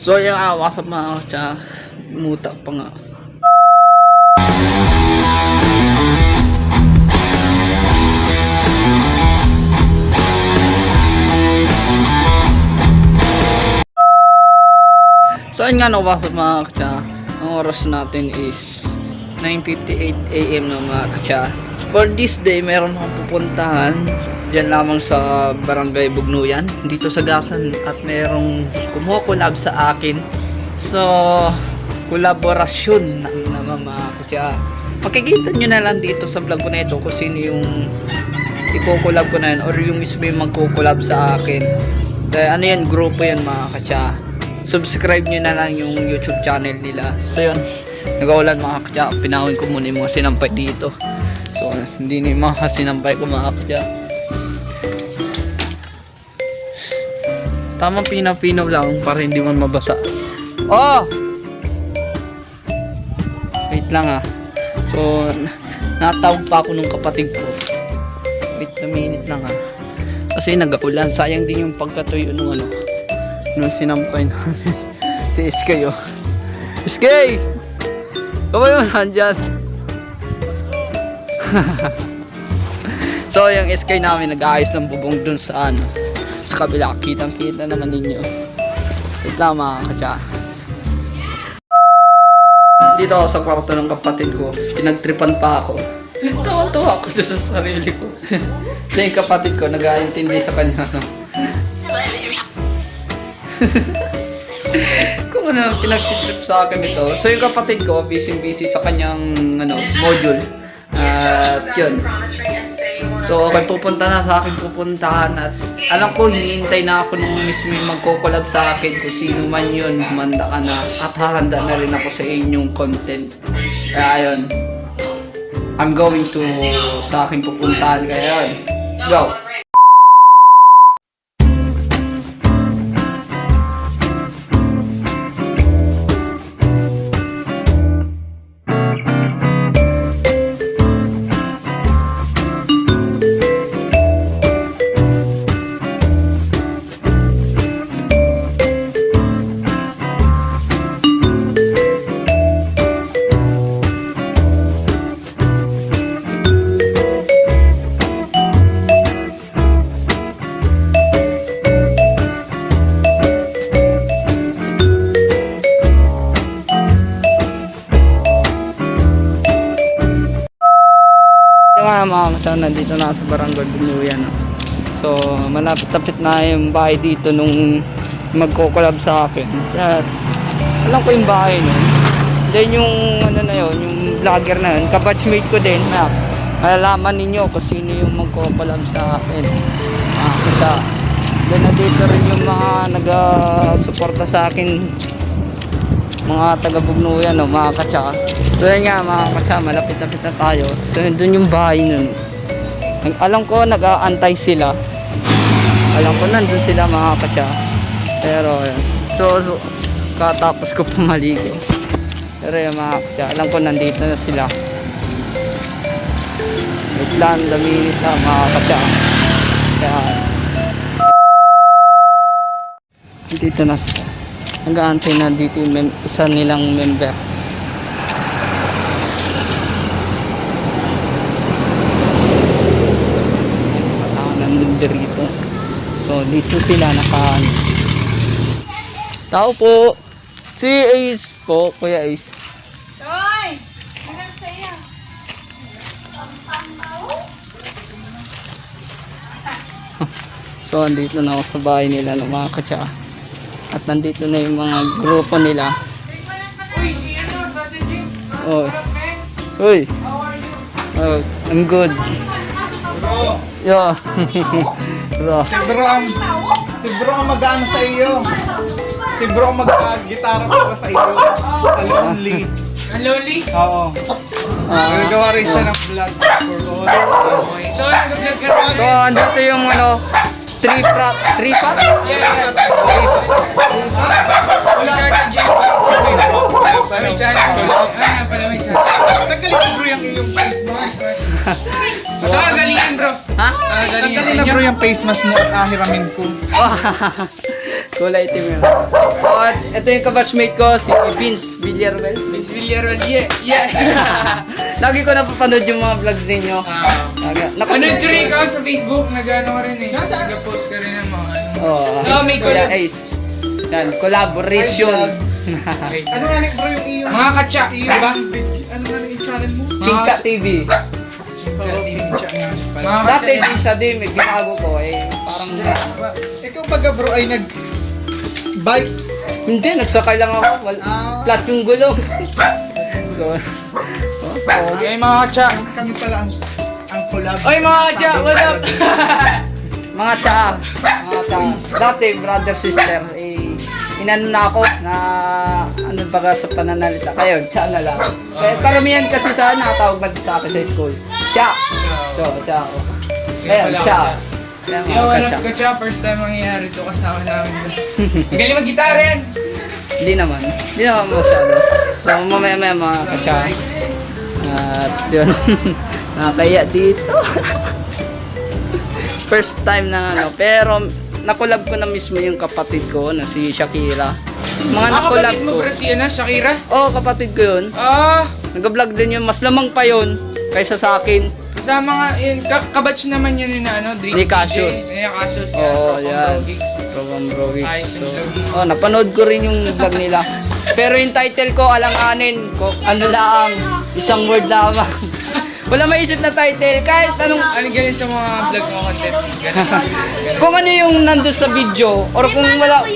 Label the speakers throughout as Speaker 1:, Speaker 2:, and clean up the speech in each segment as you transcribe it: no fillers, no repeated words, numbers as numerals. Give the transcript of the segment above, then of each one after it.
Speaker 1: So yung WhatsApp mga katsa, muta pa nga. So yun nga, WhatsApp mga katsa, ang oras natin is 9:58 AM na mga katsa. For this day, meron akong pupuntahan dyan lamang sa Barangay Bugnuyan dito sa Gasan, at merong kumukulab sa akin. So kolaborasyon naman mga katsa. Makikita nyo na lang dito sa vlog ko na ito kung sino yung ikukulab ko na yun, or yung mismo yung magkukulab sa akin. Dahil ano yan, grupo yan mga katsa. Subscribe nyo na lang yung YouTube channel nila. So yun, nag-aulan mga katsa, pinawin ko muna yung mga sinampay dito. So hindi na yung mga sinampay ko mga katsa. Tamang pinaw-pinaw lang para hindi man mabasa. Oh! Wait lang ah. So natawag pa ako ng kapatid ko. Wait a minute lang ah. Kasi nag-aulan, sayang din yung pagkatuyo nung ano, nung sinampay namin. Si SK oh. SK! Kamay mo nandyan. So yung SK namin nag-aayos ng bubong dun sa ano, sa kabila. Kitang kita naman ninyo. Wait lang mga katsa. Dito ako sa kwarto ng kapatid ko. Pinagtripan pa ako. Tawa-tawa ako sa sarili ko. Yung kapatid ko nag-aintindi sa kanya no? Kung ano pinagtitrip sa akin ito. So yung kapatid ko busy sa kanyang ano, module. At yun. So okay, pupunta na sa akin pupuntahan, at alam ko hinihintay na ako nung mismo magko-collab sa akin kung sino man yun. Humanda ka na at hahanda na rin ako sa inyong content. Kaya yun, I'm going to sa akin pupuntahan. Kaya yun, let's go. Mga katsa, nandito na sa Barangay Bugnuyan no? So malapit-lapit na yung bahay dito nung magko-collab sa akin. Kaya alam ko yung bahay nun. Then yung ano na yun, yung vlogger na yun, kabatchmate ko din. Malalaman ninyo kung sino yung magko-collab sa akin mga katsa. Then nandito rin yung mga nag-suporta sa akin, mga taga-Bugnuyan no, mga katsa. So yun nga mga katsa, malapit-lapit na tayo. So doon yung bahay nun. Alam ko nag-aantay sila. Alam ko nandun sila mga katsa. Pero yun. So katapos ko pumaligo. Pero yun mga katsa, alam ko nandito na sila. Wait lang, daminis na mga katsa. Kaya dito na sila. Nag-aantay na dito yung isa nilang member. Dito. So dito sila naka tao po. Si Ace po, Kuya Ace.
Speaker 2: Hoy! Maganda sa iyo.
Speaker 1: So andito na ako sa bahay nila ng mga katsa. At nandito na yung mga grupo nila.
Speaker 2: Uy, si ano, Sergeant James.
Speaker 1: Oh. Uy.
Speaker 2: How are you?
Speaker 1: Oh, I'm good.
Speaker 3: Bro,
Speaker 1: Yeah. Bro.
Speaker 3: si bro ang mag-ano sa iyo. Si bro ang mag-gitara para sa iyo. Sa lonely.
Speaker 2: Ang lonely?
Speaker 3: Oo. Nagagawa rin siya ng vlog for all.
Speaker 2: Okay. So, nag-vlog ka rin.
Speaker 1: So andito yung ano, three pot?
Speaker 2: Yeah. Sergeant James. May channel. Ano nga pala may channel?
Speaker 3: Tanggalin mo bro yung iyong face mask.
Speaker 2: So, galingan bro.
Speaker 1: Ha?
Speaker 2: Galingan sa
Speaker 3: Tanggalin na
Speaker 2: inyo.
Speaker 3: bro yung face mask mo at ahiramin ko.
Speaker 1: Kulay itim yun. So, at ito yung kabatchmate ko, si Vince Villarreal.
Speaker 2: Vince Villarreal, yeah.
Speaker 1: Lagi ko napapanood yung mga vlogs ninyo.
Speaker 2: Panood ko rin ikaw sa Facebook, nag-ano ka rin eh. Nag-post ka rin ng mga ano.
Speaker 1: Oh,
Speaker 2: may
Speaker 1: Kuya
Speaker 2: collab.
Speaker 1: Ace. Yan, collaboration.
Speaker 3: Ano nga bro yung iyo?
Speaker 2: Mga katsa, diba?
Speaker 3: Ano nga yung channel mo?
Speaker 1: Kinka TV.
Speaker 2: Mga
Speaker 1: Dati
Speaker 2: katsa.
Speaker 1: din sa dim, binago ko eh. Parang
Speaker 3: Ikaw baga bro ay bike.
Speaker 1: hindi, nagsakay lang ako. Flat yung gulong. So,
Speaker 2: Okay, mga katsa.
Speaker 3: Kami pala ang collab.
Speaker 2: Oy, mga katsa, what up?
Speaker 1: mga tsaa. Dati, brother, sister, inano na ako na ano baga sa pananalita. Kayo, tsaa na lang. Kaya karamihan kasi sa nakatawag ba sa akin sa school. Tsaa. So, tsaa ako. Kaya, tsaa. Kaya
Speaker 2: Yo, what
Speaker 1: mga
Speaker 2: up
Speaker 1: katsa.
Speaker 2: katsa? First time mangyayari ito kasama namin. Galing mag-gitara yan.
Speaker 1: Hindi naman masyado. So, mamaya mga katsa. At yun, nakakaya dito. First time na ano, pero nakulab ko na mismo yung kapatid ko na si Shakira. Mga nakulab
Speaker 2: Kapatid mo
Speaker 1: ko.
Speaker 2: bro si ano, Shakira?
Speaker 1: Oo, kapatid ko yun.
Speaker 2: Ah,
Speaker 1: Nag-vlog din yun, mas lamang pa yun kaysa sa akin.
Speaker 2: kasama nga, yung kabatch naman yun yung ano, Dream
Speaker 1: Ni Cassius.
Speaker 2: Ni Cassius.
Speaker 1: Oo, yan. Robang Bro Weeks. So, oh, napanood ko rin yung vlog nila. Pero yung title ko, alang-anin. Ano lang, isang word lamang. Wala maisip na title, kahit anong...
Speaker 2: Ano ganun sa mga vlog mo content? Ganun.
Speaker 1: Kung ano yung nandun sa video, or kung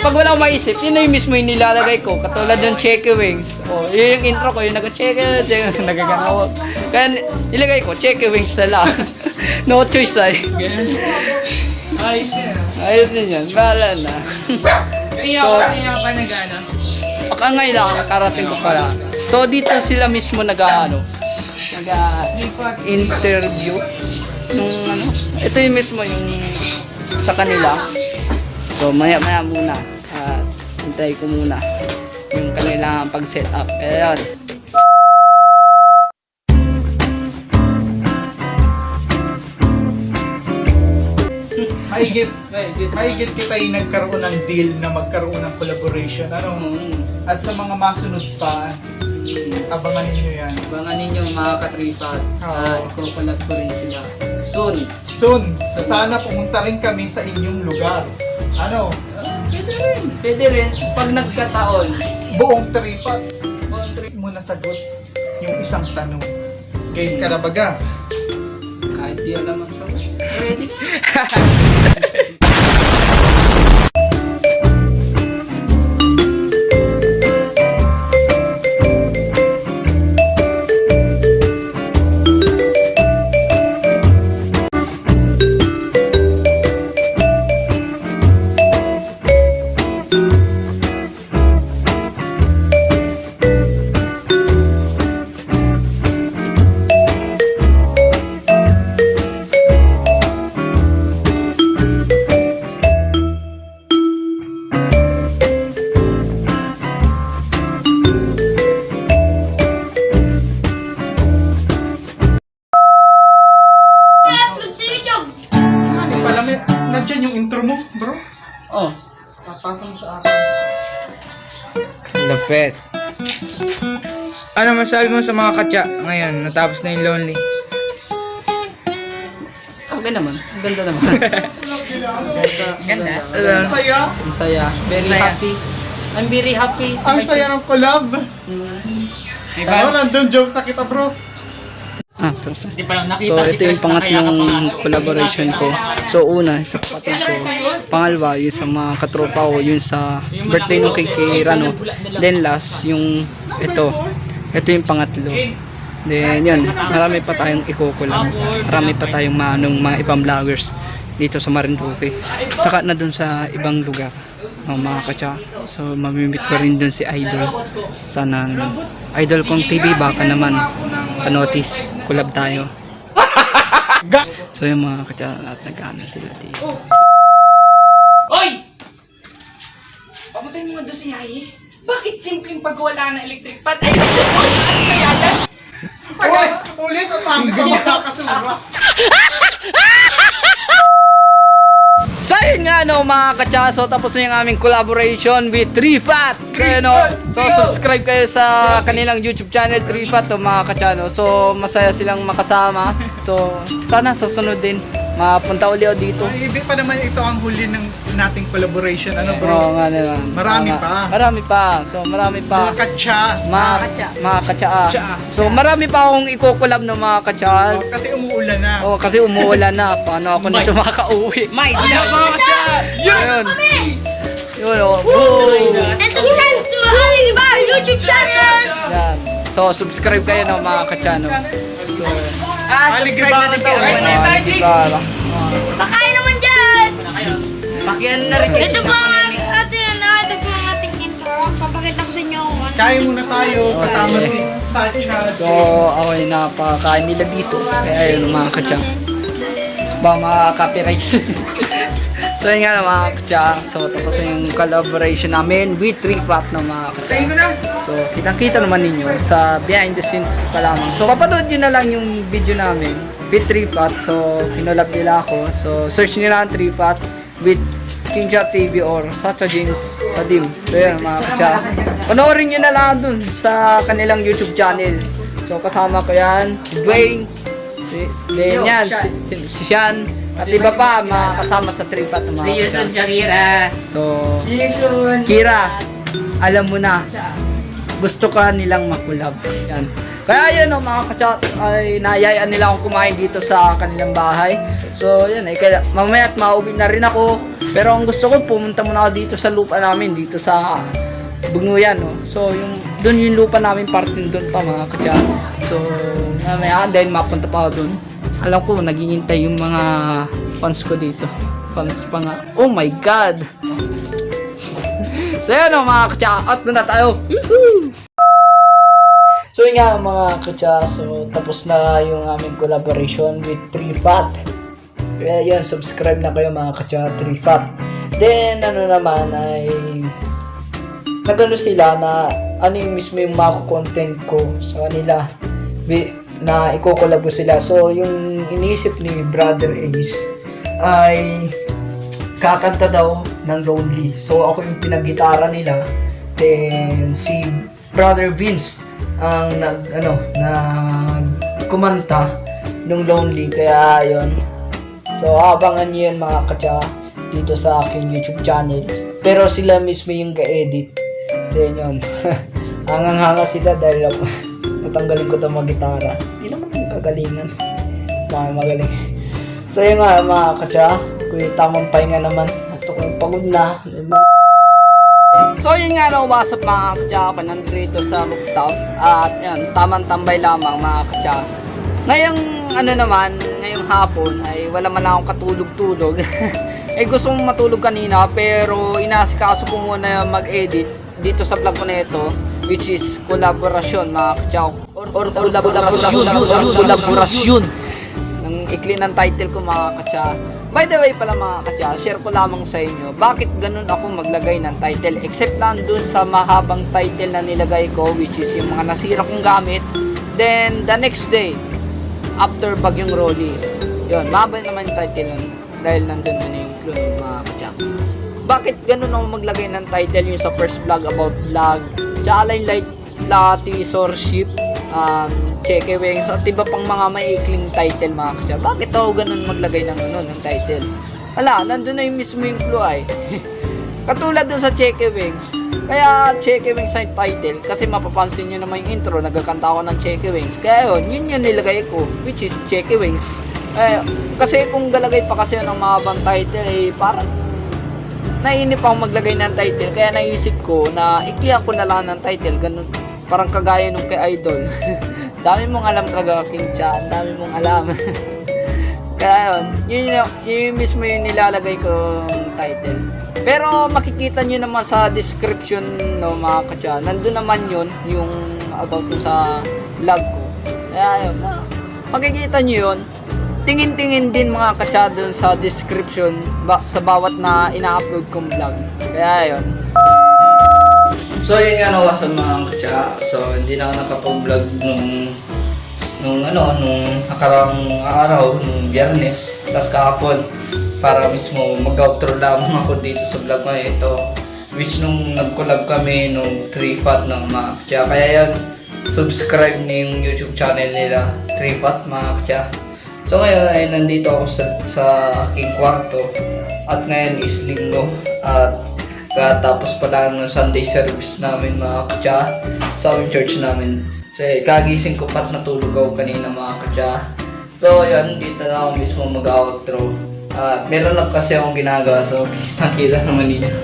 Speaker 1: pag wala akong maisip, yun na yung mismo yung nilalagay ko. Katulad yung Cheque Wings. O, yun yung intro ko, yung nag-cheque, nagaganaw. Kaya nilagay ko, Cheque Wings na lang. No choice ay.
Speaker 2: Ganun. Ayos yun.
Speaker 1: Ayos din yan, bahala na.
Speaker 2: Kaya pa nag-ano?
Speaker 1: Baka ngayon lang, karating ko pala. So dito sila mismo nag-interview. Ito yung mismo yung sa kanila. So maya muna. Hintay ko muna yung kanilang pag-set up. Ayan.
Speaker 3: Mahigit kita yung nagkaroon ng deal na magkaroon ng collaboration. At sa mga masunod pa, abangan ninyo yan.
Speaker 1: Abangan ninyo mga katripat. Kukulat ko rin sila. Soon.
Speaker 3: Soon, sana pumunta rin kami sa inyong lugar. Ano?
Speaker 1: Pwede rin. Pwede rin. Pag nagkataon.
Speaker 3: Buong tripat.
Speaker 1: Buong trip.
Speaker 3: Mo nasagot yung isang tanong. Game ka na baga?
Speaker 1: Kahit di alam ang sagot. Ready?
Speaker 3: Ano pala, nandiyan yung intro mo, bro?
Speaker 1: Oh.
Speaker 3: Pasa mo sa akin.
Speaker 2: Lapet. Ano masabi mo sa mga katsa ngayon? Natapos na yung Lonely.
Speaker 1: Okay naman. Ang ganda naman. Ganda.
Speaker 3: Ang saya.
Speaker 1: Ang saya. Very
Speaker 2: Saya.
Speaker 1: happy. I'm very happy.
Speaker 3: Ang saya ng collab. Ano, nandun joke sa kita, bro.
Speaker 1: Persa.
Speaker 4: Hindi pa lang
Speaker 1: So,
Speaker 4: nakita si
Speaker 1: ito yung
Speaker 4: Chris na kaya
Speaker 1: pangatlong collaboration ko. So, una, sa kapatid ko. Pangalawa, yung sa mga katropa ko, yung sa birthday nung kay Rano. Then last, yung ito. Ito yung pangatlo. Then, yun. Marami pa tayong ikukulang. Marami pa tayong mga ibang vloggers dito sa Marinduque. Saka na dun sa ibang lugar. Mga katsa. So, mamimit ko rin dun si Idol. Sana, Idol kong TV, baka naman panotice, collab tayo. So, yung mga katsa at nag-ano sila dito.
Speaker 2: Oy! Pamatay mo nga doon si Yayi. Bakit simpleng pagwala ng electric pan ay hindi mo na ano kaya yan?
Speaker 3: Uy! Ulit ang pangit ang makakasura.
Speaker 1: So yun nga no mga katsaso, tapos na yung aming collaboration with 3Fat. So subscribe kayo sa kanilang YouTube channel 3Fat to mga katsano. So masaya silang makasama. So sana sa sunod din mapunta uli ako dito.
Speaker 3: Ay, hindi pa naman ito ang huli ng nating collaboration. Ano bro?
Speaker 1: Oo nga naman.
Speaker 3: Marami
Speaker 1: Oo nga.
Speaker 3: pa.
Speaker 1: Marami pa. So marami pa.
Speaker 3: Mga katsa.
Speaker 1: Mga katsaa. So marami pa akong iko-collab ng mga katsaa.
Speaker 3: Oh, kasi umuulan na.
Speaker 1: Oh, kasi umuulan na. Paano ako nito makauwi?
Speaker 2: May mga katsa!
Speaker 1: Ayun. Yun oh. Boom.
Speaker 4: And subscribe to Aligibar YouTube channel!
Speaker 1: Yan. So subscribe kayo ng mga katsano. So
Speaker 3: Aligibar daw.
Speaker 1: Aligibar.
Speaker 4: Pakain naman dyan!
Speaker 2: Pakyan na rin
Speaker 4: Ito po ang ating intro. Papakita ko sa inyo kung ano.
Speaker 3: Kain muna tayo kasama si Sacha.
Speaker 1: So ako ay napakain nila dito. Kaya ayun mga katsa. Ba mga copyrights. So yun nga mga katsa. So tapos na yung collaboration namin with 3Fat ng mga katsa. So kitang-kita naman ninyo sa behind the scenes pa lamang. So papanood nyo na lang yung video namin with 3Fat. So kinolab nila ako. So search nila ang 3Fat with King Shot TV or Sacha James sa Dim. So yun mga katsa. Panoorin nyo na lang dun sa kanilang YouTube channel. So kasama ko yan, si Dwayne, si yan, si Sean, at iba pa mga kasama sa 3Fat ng mga
Speaker 2: See you soon,
Speaker 1: katsa.
Speaker 2: Shakira.
Speaker 1: So,
Speaker 2: See you soon.
Speaker 1: Kira, alam mo na, gusto ka nilang makulab. Yan. Kaya yun, mga kachat, ay nayayaan nila akong kumain dito sa kanilang bahay. So, yun, ay kaya mamaya at mauwi na rin ako. Pero ang gusto ko, pumunta muna ako dito sa lupa namin, dito sa Bunguyan, no? So, doon yung lupa namin, parting doon pa, mga kachat. So, mamaya, then mapunta pa ako doon. Alam ko, naghihintay yung mga fans ko dito. Fans pa nga. Oh my God! So yun o mga katsa, out na tayo. Woohoo! So yun nga mga katsa, so tapos na yung aming collaboration with 3Fat. Kaya yun, subscribe na kayo mga katsa, 3Fat. Then ano naman ay nagano sila na ano yung mismo yung mga content ko sa kanila na iko-collab sila. So yung iniisip ni Brother Ace ay kakanta daw ng Lonely. So ako yung pinag-gitara nila. Then si Brother Vince ang kumanta ng Lonely. Kaya yun. So abangan niyo yun mga katsa dito sa aking YouTube channel. Pero sila mismo yung ka-edit. Then yun. Hangang-hanga sila dahil matanggalin ko itong mag-gitara. Hindi naman yung kagalingan. Magaling. So yun nga mga katsa. Kung tamang pahinga naman. At ako pagod na. So yun nga na umasap mga katsa. Ako nandito sa rooftop. At yan, tamang tambay lamang mga katsa. Ngayong hapon ay wala man akong katulog-tulog. Eh gusto kong matulog kanina pero inasikaso ko muna mag-edit dito sa vlog ko na ito, which is collaboration mga katsa. Or collaboration. Ng ikli ng title ko mga katsa. By the way pala mga katsa, share ko lamang sa inyo bakit ganun ako maglagay ng title, except lang dun sa mahabang title na nilagay ko, which is yung mga nasira kong gamit. Then the next day after Bagyong Rolly, yun, mahaba naman yung title nun dahil nandun na yung clue ng mga katsa. Bakit ganun ako maglagay ng title yung sa first vlog about vlog, tsaka Light Lati, Sorship, Cheque Wings, at iba pang mga maikling title mga katsa. Bakit ako ganun maglagay ng ng title? Wala, nandun na yung mismo yung clue ay. Katulad dun sa Cheque Wings. Kaya Cheque Wings ay title kasi mapapansin nyo naman yung intro, nagkakanta ako ng Cheque Wings. Kaya yun yung nilagay ko, which is Cheque Wings. Kasi kung galagay pa kasi ng mahabang title parang nainip akong maglagay ng title. Kaya naisip ko na ikliyan ko na lang ng title, ganun. Parang kagaya nung kay Idol. Dami mong alam talaga, King Chan. Dami mong alam. Kaya yun mismo yung nilalagay ko title. Pero makikita nyo naman sa description no mga katsa. Nandun naman yun, yung about sa vlog ko. Kaya yun, makikita nyo yun. Tingin-tingin din mga katsa dun sa description sa bawat na ina-upload kong vlog. Kaya yun. So yun nga nawasan mga katsa. So hindi na ako nakapag-vlog nung nakarang araw, nung Biyernes, tas kahapon. para mismo mag-outro lamang ako dito sa vlog ko ito. Which nung nag-collab kami nung 3FAT ng mga kacha. Kaya yan, subscribe niyo yung YouTube channel nila, 3FAT mga kacha. So ngayon ay nandito ako sa aking kwarto. At ngayon is linggo. At katapos pala ng Sunday service namin mga kacha sa aming church namin. So kagising ko pat natulog ako kanina mga kacha. So yan, dito na ako mismo mag-outro. At meron na kasi akong ginagawa, so kita naman ninyo.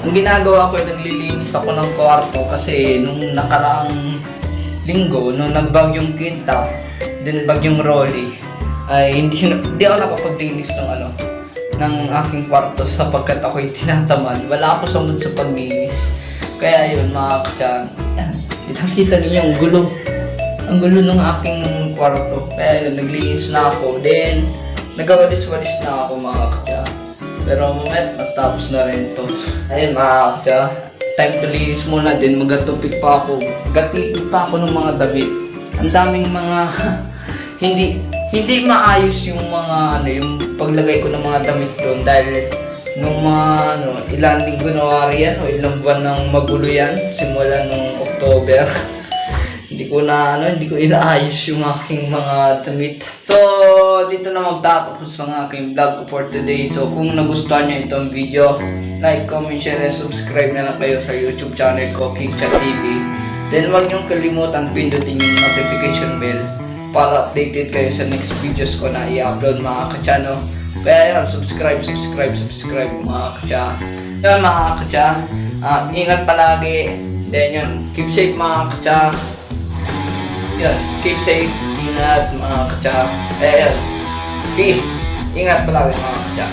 Speaker 1: Ang ginagawa ko ay naglilinis ako ng kwarto kasi nung nakaraang linggo, nung nagbagyong Quinta, then bagyong Rolly, ay hindi ako nakapaglinis ng aking kwarto sapagkat ako'y tinatamad. Wala ako sa mood sa paglinis. Kaya yun mga kacha, kita niyo yung gulo. Ang gulo ng aking kwarto. Kaya yun, naglinis na ako. Then, nagawalis-walis na ako mga kacha. Pero mamaya matapos na rin to. Ayun mga kacha, time to linis muna din. Magatupik pa ako. Gatipik pa ako ng mga damit. Ang daming mga hindi maayos yung mga yung paglagay ko ng mga damit doon dahil nung mga ilang linggo na yan o ilang buwan nang magulo yan simula nung October. Hindi ko inaayos yung aking mga damit. So, dito na magtatapos ang aking vlog ko for today. So, kung nagustuhan niyo itong video, like, comment, share, and subscribe na lang kayo sa YouTube channel ko, Kingcha TV. Then, huwag niyong kalimutan pindutin yung notification bell para updated kayo sa next videos ko na i-upload mga kachano. Kaya yan, subscribe mga kacha. Yan mga kacha, ingat palagi. Then yun, keep safe mga kacha. Yan, keep safe, ingat mga kacha. Kaya yan, peace, ingat palagi mga kacha.